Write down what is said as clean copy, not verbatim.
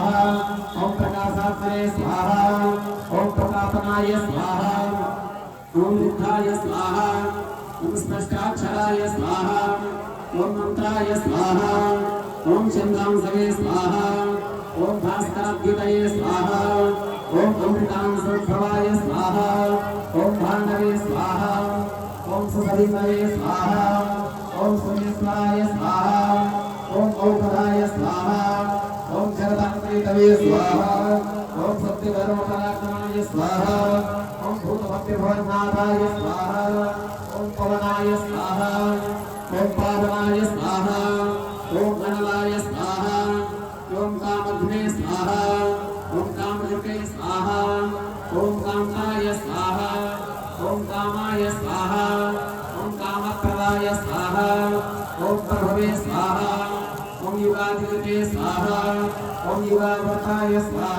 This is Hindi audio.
स्वाहा ओम प्रकाशात्मने स्वाहा ओम प्रकाशनाय स्वाहा ओम रुद्राय स्वाहा ओम स्पष्टाक्षराय स्वाहा ओम मंत्राय स्वाहा ओम चंद्रांशवे स्वाहा ओम भास्कराद्युतये स्वाहा ओम अमृतांशोद्भवाय स्वाहा ओम भांडवे स्वाहा ओम सुसवितवे स्वाहा ओम सुमेश्वराय स्वाहा ओम औषधाय स्वाहा ओम जगदांतवे स्वाहा ओम सत्यधर्मपराक्रमाय स्वाहा ओम भूतभव्यभवनाथाय स्वाहा ओम पवनाय स्वाहा ओम पावनाय स्वाहा ओम गणलाय स्वाहा ओम कामग्ने स्वाहा ओम कामजुके स्वाहा ओम कांताय स्वाहा ओम कामाय स्वाहा ओम कामप्रदाय स्वाहा ओम प्रभवे स्वाहा ओम युगाधिपते स्वाहा ओम युगावर्ताय स्वाहा।